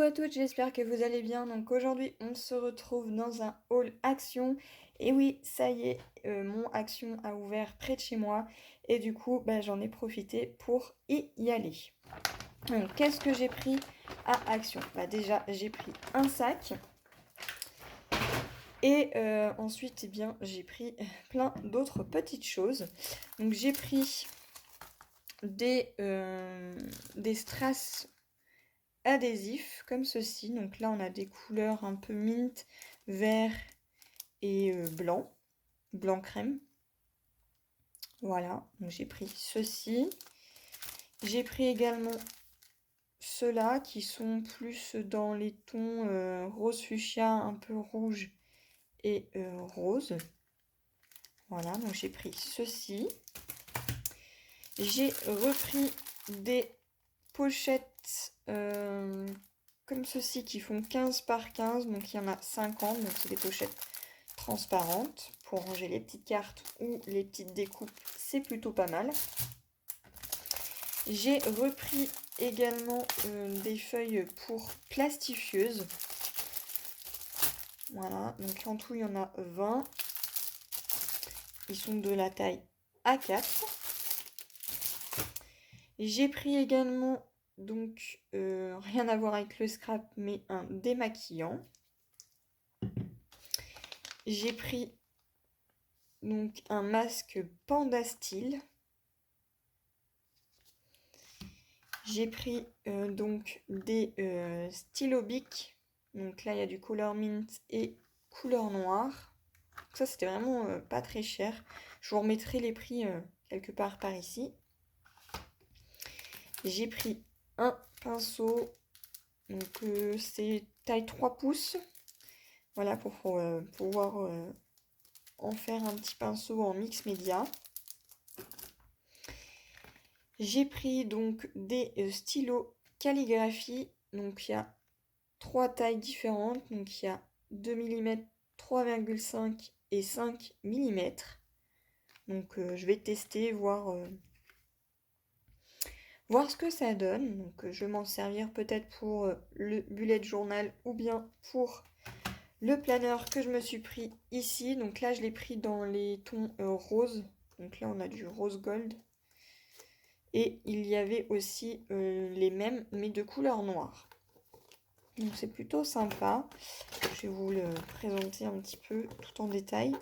à toutes, j'espère que vous allez bien. Donc aujourd'hui, on se retrouve dans un haul Action. Et oui, ça y est, mon Action a ouvert près de chez moi. Et du coup, j'en ai profité pour y aller. Donc, qu'est-ce que j'ai pris à Action? Déjà, j'ai pris un sac. Et ensuite, j'ai pris plein d'autres petites choses. Donc, j'ai pris des strass adhésifs comme ceci. Donc là, on a des couleurs un peu mint, vert et blanc crème. Voilà, donc j'ai pris ceci. J'ai pris également ceux-là qui sont plus dans les tons rose fuchsia, un peu rouge et rose. Voilà, donc j'ai pris ceci. J'ai repris des pochettes comme ceci qui font 15 par 15, donc il y en a 50, donc c'est des pochettes transparentes pour ranger les petites cartes ou les petites découpes, c'est plutôt pas mal. J'ai repris également des feuilles pour plastifieuses. Voilà, donc en tout il y en a 20. Ils sont de la taille A4. J'ai pris également, donc rien à voir avec le scrap, mais un démaquillant. J'ai pris donc un masque Panda Style. J'ai pris donc des stylos Bic. Donc là, il y a du couleur mint et couleur noire. Donc ça, c'était vraiment pas très cher. Je vous remettrai les prix quelque part par ici. J'ai pris un pinceau. Donc c'est taille 3 pouces. Voilà, pour pouvoir en faire un petit pinceau en mix média. J'ai pris donc des stylos calligraphie. Donc il y a 3 tailles différentes. Donc il y a 2 mm, 3,5 et 5 mm. Donc je vais tester, voir ce que ça donne. Donc je vais m'en servir peut-être pour le bullet journal ou bien pour le planeur que je me suis pris ici. Donc là je l'ai pris dans les tons roses. Donc là on a du rose gold. Et il y avait aussi les mêmes, mais de couleur noire. Donc c'est plutôt sympa. Je vais vous le présenter un petit peu tout en détail.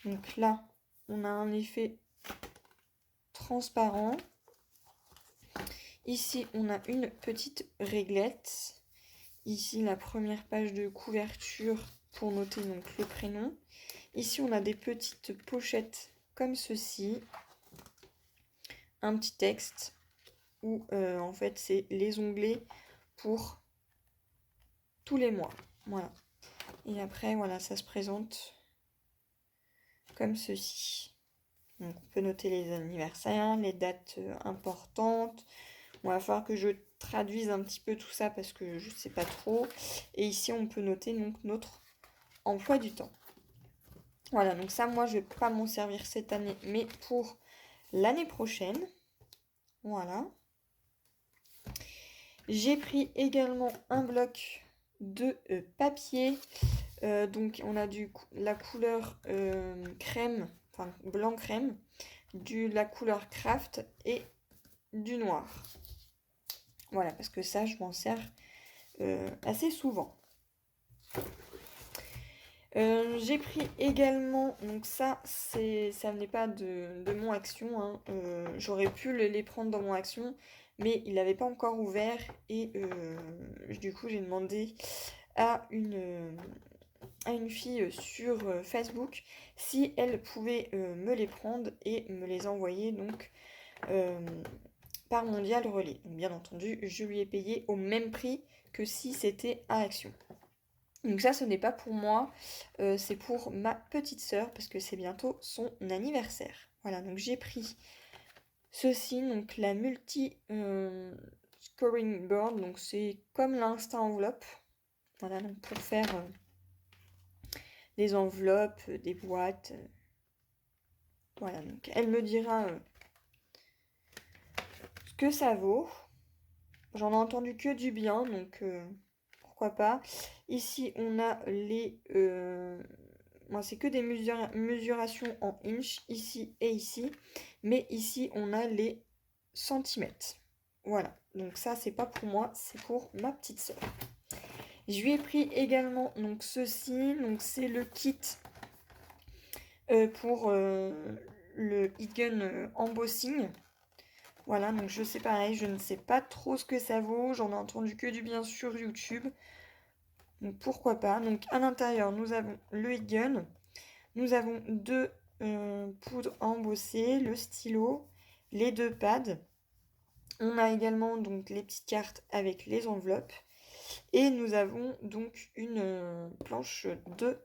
Donc là, on a un effet transparent. Ici, on a une petite réglette. Ici, la première page de couverture pour noter donc le prénom. Ici, on a des petites pochettes comme ceci. Un petit texte où en fait c'est les onglets pour tous les mois. Voilà. Et après, voilà, ça se présente comme ceci. Donc on peut noter les anniversaires, les dates importantes. Bon, il va falloir que je traduise un petit peu tout ça parce que je ne sais pas trop. Et ici, on peut noter donc notre emploi du temps. Voilà, donc ça, moi, je ne vais pas m'en servir cette année, mais pour l'année prochaine. Voilà. J'ai pris également un bloc de papier. Donc on a la couleur crème, enfin blanc crème, la couleur craft et du noir. Voilà, parce que ça, je m'en sers assez souvent. J'ai pris également, donc ça venait pas de mon Action, hein. J'aurais pu les prendre dans mon Action, mais il n'avait pas encore ouvert et du coup j'ai demandé à une fille sur Facebook si elle pouvait me les prendre et me les envoyer donc par Mondial Relais. Donc, bien entendu, je lui ai payé au même prix que si c'était à Action. Donc ça, ce n'est pas pour moi, c'est pour ma petite sœur parce que c'est bientôt son anniversaire. Voilà, donc j'ai pris ceci, donc la multi scoring board, donc c'est comme l'Insta enveloppe. Voilà, donc pour faire des enveloppes, des boîtes. Voilà, donc elle me dira ce que ça vaut. J'en ai entendu que du bien, donc pourquoi pas. Ici, on a les... moi, c'est que des mesurations en inch, ici et ici. Mais ici, on a les centimètres. Voilà, donc ça, c'est pas pour moi, c'est pour ma petite sœur. Je lui ai pris également donc ceci, donc c'est le kit pour le Egan embossing. Voilà, donc je sais pareil, je ne sais pas trop ce que ça vaut, j'en ai entendu que du bien sur YouTube. Donc pourquoi pas. Donc à l'intérieur, nous avons le Egan, nous avons deux poudres embossées, le stylo, les deux pads. On a également donc les petites cartes avec les enveloppes. Et nous avons donc une planche de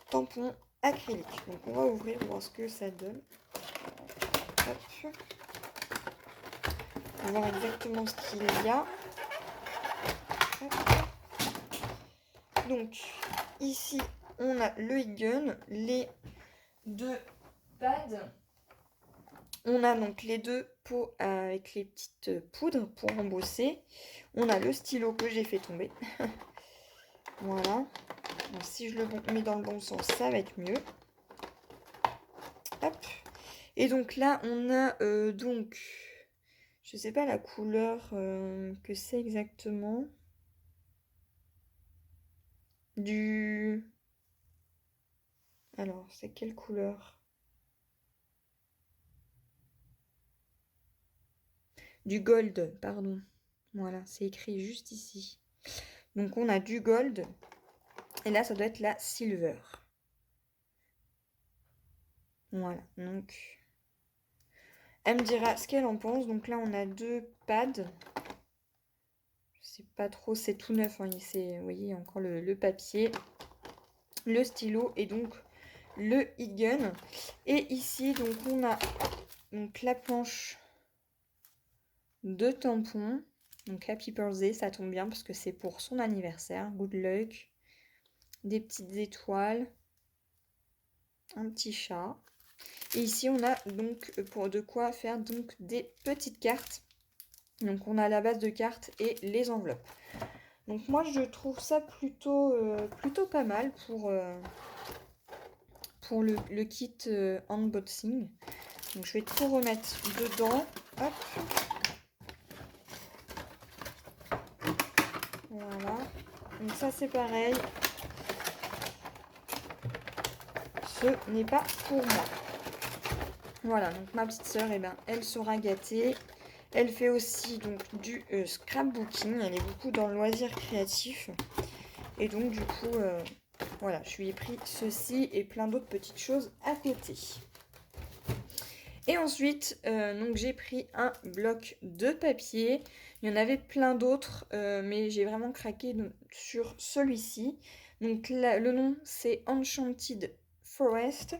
tampons acrylique. Donc on va ouvrir, voir ce que ça donne. Hop. On va voir exactement ce qu'il y a. Hop. Donc ici on a le Egan, les deux pads. On a donc les deux pots avec les petites poudres pour embosser. On a le stylo que j'ai fait tomber. Voilà. Donc, si je le mets dans le bon sens, ça va être mieux. Hop. Et donc là, on a donc... Je sais pas la couleur que c'est exactement. Alors, c'est quelle couleur? Du gold, pardon. Voilà, c'est écrit juste ici. Donc on a du gold. Et là, ça doit être la silver. Voilà, donc... Elle me dira ce qu'elle en pense. Donc là, on a deux pads. Je sais pas trop, c'est tout neuf. Hein. Vous voyez, il y a encore le papier, le stylo et donc le Egan. Et ici, donc on a donc la planche de tampons. Donc Happy Birthday, ça tombe bien parce que c'est pour son anniversaire. Good luck. Des petites étoiles. Un petit chat. Et ici, on a donc pour de quoi faire donc des petites cartes. Donc on a la base de cartes et les enveloppes. Donc moi je trouve ça plutôt pas mal pour le kit unboxing. Donc je vais tout remettre dedans. Hop. Voilà. Donc ça c'est pareil. Ce n'est pas pour moi. Voilà, donc ma petite sœur, eh ben, elle sera gâtée. Elle fait aussi donc du scrapbooking. Elle est beaucoup dans le loisir créatif. Et donc du coup, voilà, je lui ai pris ceci et plein d'autres petites choses à côté. Et ensuite, donc j'ai pris un bloc de papier. Il y en avait plein d'autres, mais j'ai vraiment craqué sur celui-ci. Donc là, le nom, c'est Enchanted Forest.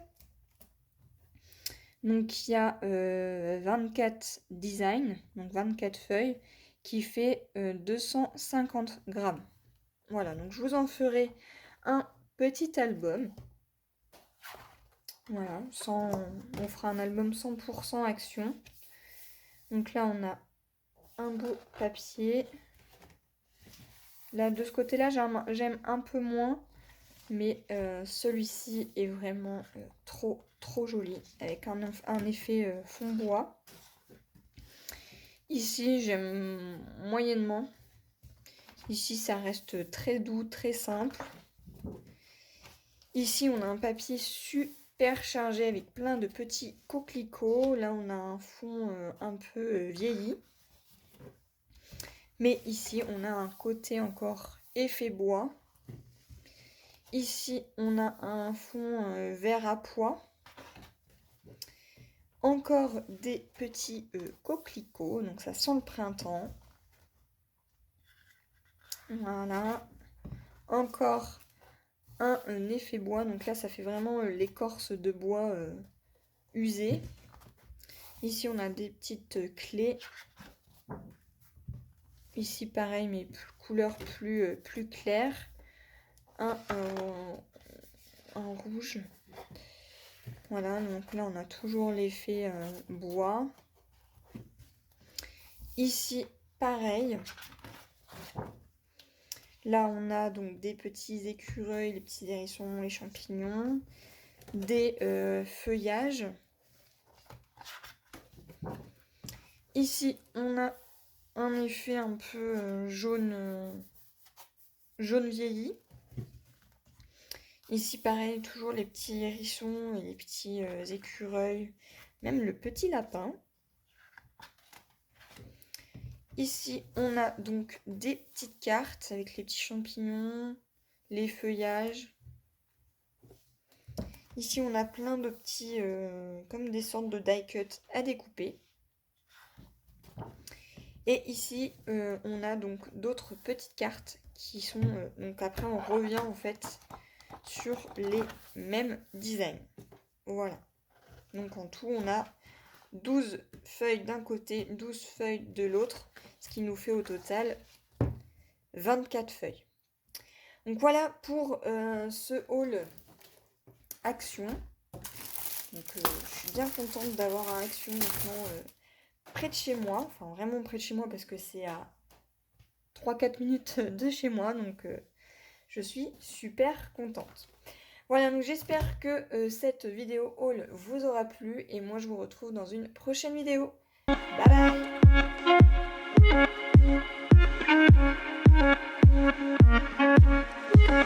Donc il y a 24 designs, donc 24 feuilles, qui fait 250 grammes. Voilà, donc je vous en ferai un petit album. Voilà, on fera un album 100% action. Donc là, on a un beau papier. Là, de ce côté-là, j'aime un peu moins. Mais celui-ci est vraiment trop joli. Avec un effet fond bois. Ici, j'aime moyennement. Ici, ça reste très doux, très simple. Ici, on a un papier super chargé avec plein de petits coquelicots. Là, on a un fond un peu vieilli. Mais ici, on a un côté encore effet bois. Ici, on a un fond vert à pois. Encore des petits coquelicots. Donc, ça sent le printemps. Voilà. Encore un effet bois. Donc là, ça fait vraiment l'écorce de bois usée. Ici, on a des petites clés. Ici, pareil, mais couleur plus claire. Un en rouge. Voilà, donc là, on a toujours l'effet bois. Ici, pareil. Là, on a donc des petits écureuils, les petits hérissons, les champignons, des feuillages. Ici, on a un effet un peu jaune vieilli. Ici, pareil, toujours les petits hérissons et les petits écureuils, même le petit lapin. Ici, on a donc des petites cartes avec les petits champignons, les feuillages. Ici, on a plein de petits, comme des sortes de die cut à découper. Et ici, on a donc d'autres petites cartes qui sont... donc après, on revient en fait sur les mêmes designs. Voilà. Donc en tout, on a 12 feuilles d'un côté, 12 feuilles de l'autre, ce qui nous fait au total 24 feuilles. Donc voilà pour ce haul Action. Donc je suis bien contente d'avoir un Action maintenant près de chez moi, enfin vraiment près de chez moi parce que c'est à 3-4 minutes de chez moi, donc je suis super contente. Voilà, donc j'espère que cette vidéo haul vous aura plu et moi je vous retrouve dans une prochaine vidéo. Bye bye!